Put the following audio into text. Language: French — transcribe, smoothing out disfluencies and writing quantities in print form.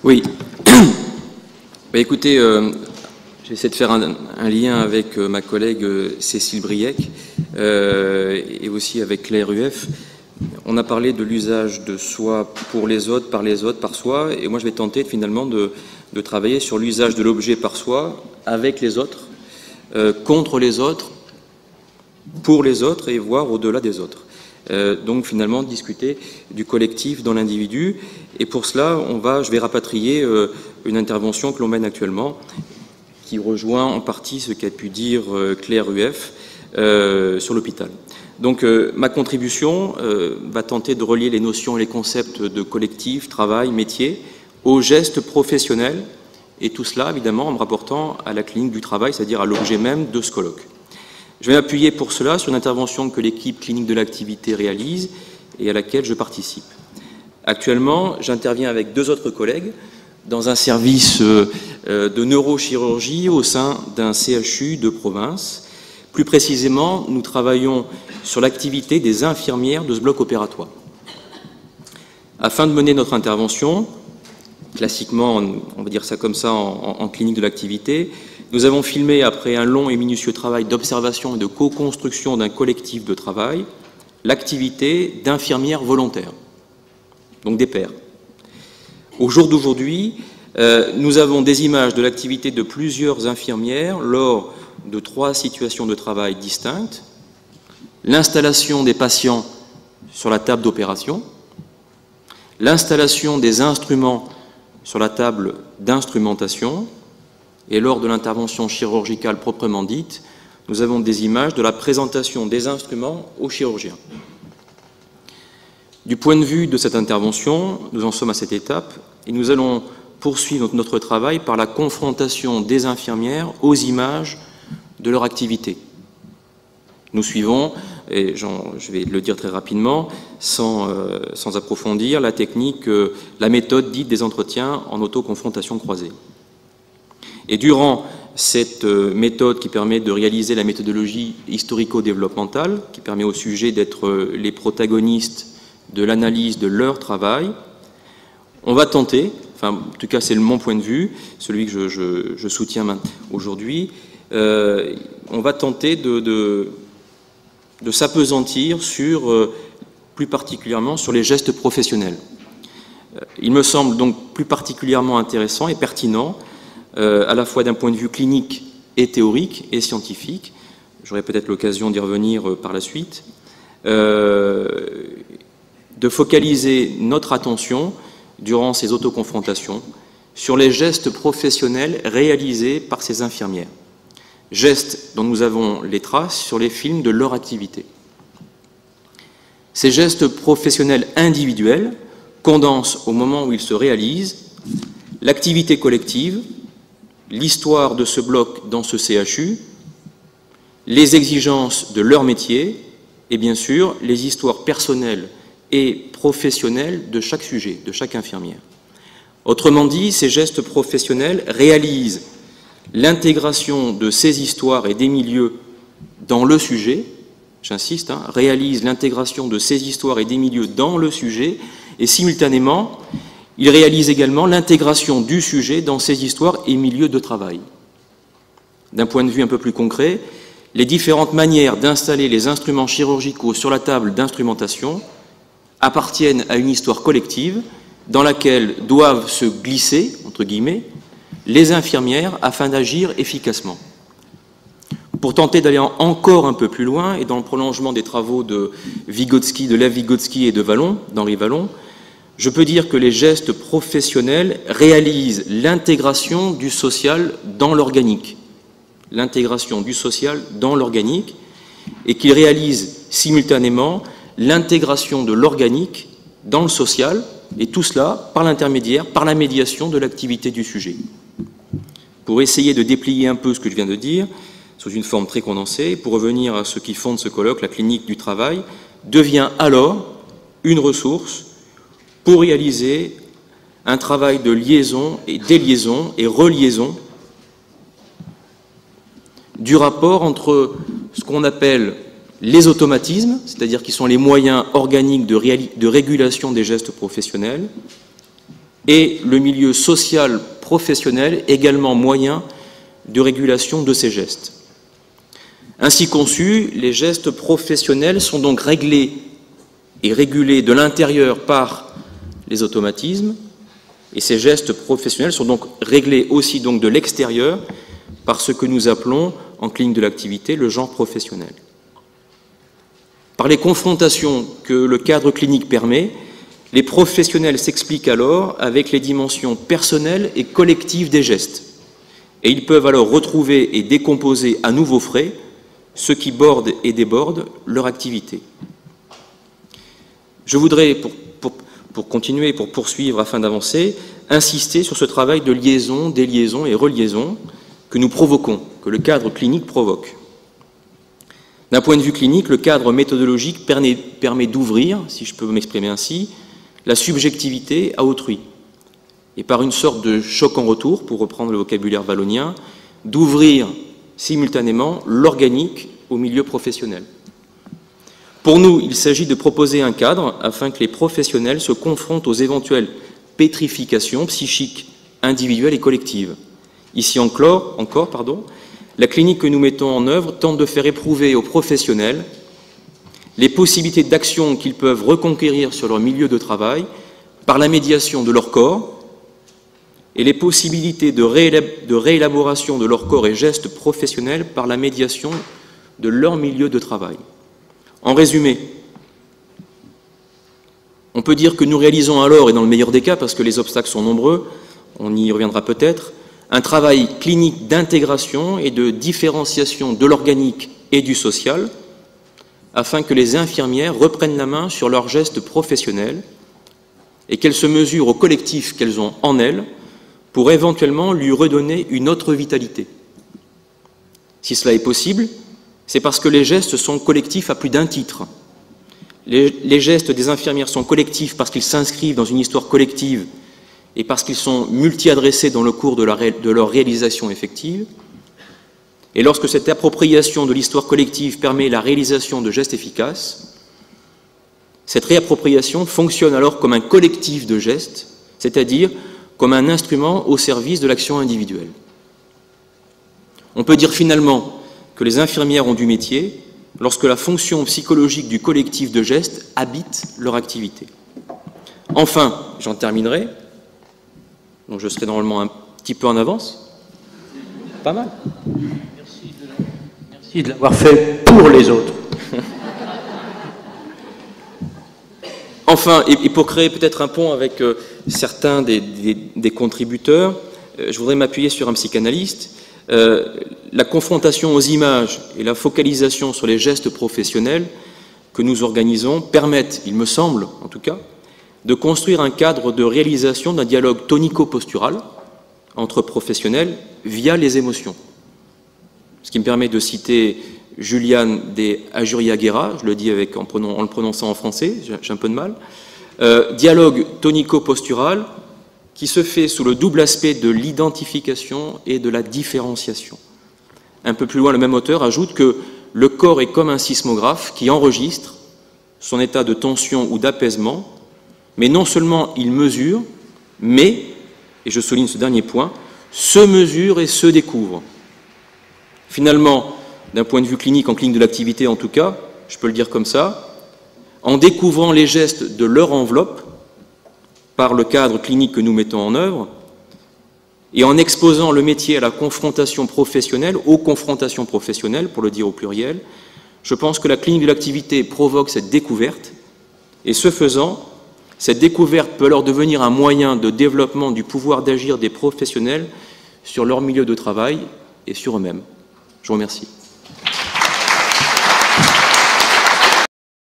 Oui. Écoutez, j'essaie de faire un lien avec ma collègue Cécile Briec et aussi avec Claire Rueff. On a parlé de l'usage de soi pour les autres, par soi, et moi je vais tenter finalement de travailler sur l'usage de l'objet par soi, avec les autres, contre les autres, pour les autres et voire au-delà des autres. Donc finalement discuter du collectif dans l'individu, et pour cela je vais rapatrier une intervention que l'on mène actuellement qui rejoint en partie ce qu'a pu dire Claire Rueff sur l'hôpital. Donc ma contribution va tenter de relier les notions et les concepts de collectif, travail, métier aux gestes professionnels, et tout cela évidemment en me rapportant à la clinique du travail, c'est-à-dire à l'objet même de ce colloque. Je vais m'appuyer pour cela sur une intervention que l'équipe clinique de l'activité réalise et à laquelle je participe. Actuellement, j'interviens avec deux autres collègues dans un service de neurochirurgie au sein d'un CHU de province. Plus précisément, nous travaillons sur l'activité des infirmières de ce bloc opératoire. Afin de mener notre intervention, classiquement, on va dire ça comme ça, en clinique de l'activité, nous avons filmé, après un long et minutieux travail d'observation et de co-construction d'un collectif de travail, l'activité d'infirmières volontaires, donc des pairs. Au jour d'aujourd'hui, nous avons des images de l'activité de plusieurs infirmières lors de 3 situations de travail distinctes: l'installation des patients sur la table d'opération, l'installation des instruments sur la table d'instrumentation, et lors de l'intervention chirurgicale proprement dite, nous avons des images de la présentation des instruments aux chirurgiens. Du point de vue de cette intervention, nous en sommes à cette étape, et nous allons poursuivre notre travail par la confrontation des infirmières aux images de leur activité. Nous suivons, et je vais le dire très rapidement, sans approfondir, la technique, la méthode dite des entretiens en autoconfrontation croisée. Et durant cette méthode qui permet de réaliser la méthodologie historico-développementale, qui permet aux sujets d'être les protagonistes de l'analyse de leur travail, on va tenter, enfin en tout cas c'est mon point de vue, celui que je soutiens aujourd'hui, on va tenter de s'appesantir plus particulièrement sur les gestes professionnels. Il me semble donc plus particulièrement intéressant et pertinent, à la fois d'un point de vue clinique et théorique et scientifique, j'aurai peut-être l'occasion d'y revenir par la suite, de focaliser notre attention durant ces autoconfrontations sur les gestes professionnels réalisés par ces infirmières, gestes dont nous avons les traces sur les films de leur activité. Ces gestes professionnels individuels condensent, au moment où ils se réalisent, l'activité collective, l'histoire de ce bloc dans ce CHU, les exigences de leur métier et bien sûr les histoires personnelles et professionnelles de chaque sujet, de chaque infirmière. Autrement dit, ces gestes professionnels réalisent l'intégration de ces histoires et des milieux dans le sujet, j'insiste, réalisent l'intégration de ces histoires et des milieux dans le sujet, et simultanément, il réalise également l'intégration du sujet dans ses histoires et milieux de travail. D'un point de vue un peu plus concret, les différentes manières d'installer les instruments chirurgicaux sur la table d'instrumentation appartiennent à une histoire collective dans laquelle doivent se glisser, entre guillemets, les infirmières afin d'agir efficacement. Pour tenter d'aller encore un peu plus loin, et dans le prolongement des travaux de Lev Vygotsky et de Vallon, d'Henri Vallon, je peux dire que les gestes professionnels réalisent l'intégration du social dans l'organique. L'intégration du social dans l'organique, et qu'ils réalisent simultanément l'intégration de l'organique dans le social, et tout cela par l'intermédiaire, par la médiation de l'activité du sujet. Pour essayer de déplier un peu ce que je viens de dire, sous une forme très condensée, pour revenir à ce qui fonde ce colloque, la clinique du travail devient alors une ressource pour réaliser un travail de liaison et déliaison et reliaison du rapport entre ce qu'on appelle les automatismes, c'est-à-dire qui sont les moyens organiques de régulation des gestes professionnels, et le milieu social professionnel également moyen de régulation de ces gestes. Ainsi conçus, les gestes professionnels sont donc réglés et régulés de l'intérieur par les automatismes, et ces gestes professionnels sont donc réglés aussi donc de l'extérieur par ce que nous appelons en clinique de l'activité le genre professionnel. Par les confrontations que le cadre clinique permet, les professionnels s'expliquent alors avec les dimensions personnelles et collectives des gestes, et ils peuvent alors retrouver et décomposer à nouveau frais ce qui borde et déborde leur activité. Je voudrais, pour continuer, pour poursuivre afin d'avancer, insister sur ce travail de liaison, déliaison et reliaison que nous provoquons, que le cadre clinique provoque. D'un point de vue clinique, le cadre méthodologique permet d'ouvrir, si je peux m'exprimer ainsi, la subjectivité à autrui, et par une sorte de choc en retour, pour reprendre le vocabulaire wallonien, d'ouvrir simultanément l'organique au milieu professionnel. Pour nous, il s'agit de proposer un cadre afin que les professionnels se confrontent aux éventuelles pétrifications psychiques individuelles et collectives. Ici encore, la clinique que nous mettons en œuvre tente de faire éprouver aux professionnels les possibilités d'action qu'ils peuvent reconquérir sur leur milieu de travail par la médiation de leur corps et les possibilités de réélaboration de leur corps et gestes professionnels par la médiation de leur milieu de travail. En résumé, on peut dire que nous réalisons alors, et dans le meilleur des cas, parce que les obstacles sont nombreux, on y reviendra peut-être, un travail clinique d'intégration et de différenciation de l'organique et du social, afin que les infirmières reprennent la main sur leurs gestes professionnels et qu'elles se mesurent au collectif qu'elles ont en elles pour éventuellement lui redonner une autre vitalité. Si cela est possible, c'est parce que les gestes sont collectifs à plus d'un titre. Les gestes des infirmières sont collectifs parce qu'ils s'inscrivent dans une histoire collective et parce qu'ils sont multi-adressés dans le cours de leur réalisation effective. Et lorsque cette appropriation de l'histoire collective permet la réalisation de gestes efficaces, cette réappropriation fonctionne alors comme un collectif de gestes, c'est-à-dire comme un instrument au service de l'action individuelle. On peut dire finalement que les infirmières ont du métier lorsque la fonction psychologique du collectif de gestes habite leur activité. Enfin, j'en terminerai, donc je serai normalement un petit peu en avance. Pas mal. Merci de l'avoir fait pour les autres. Enfin, et pour créer peut-être un pont avec certains des contributeurs, je voudrais m'appuyer sur un psychanalyste. La confrontation aux images et la focalisation sur les gestes professionnels que nous organisons permettent, il me semble en tout cas, de construire un cadre de réalisation d'un dialogue tonico-postural entre professionnels via les émotions. Ce qui me permet de citer Julian de Ajuriaguera, je le dis en le prononçant en français, j'ai un peu de mal, dialogue tonico-postural qui se fait sous le double aspect de l'identification et de la différenciation. Un peu plus loin, le même auteur ajoute que le corps est comme un sismographe qui enregistre son état de tension ou d'apaisement, mais non seulement il mesure, mais, et je souligne ce dernier point, se mesure et se découvre. Finalement, d'un point de vue clinique, en clinique de l'activité en tout cas, je peux le dire comme ça, en découvrant les gestes de leur enveloppe, par le cadre clinique que nous mettons en œuvre, et en exposant le métier à la confrontation professionnelle, aux confrontations professionnelles, pour le dire au pluriel, je pense que la clinique de l'activité provoque cette découverte, et ce faisant, cette découverte peut alors devenir un moyen de développement du pouvoir d'agir des professionnels sur leur milieu de travail et sur eux-mêmes. Je vous remercie.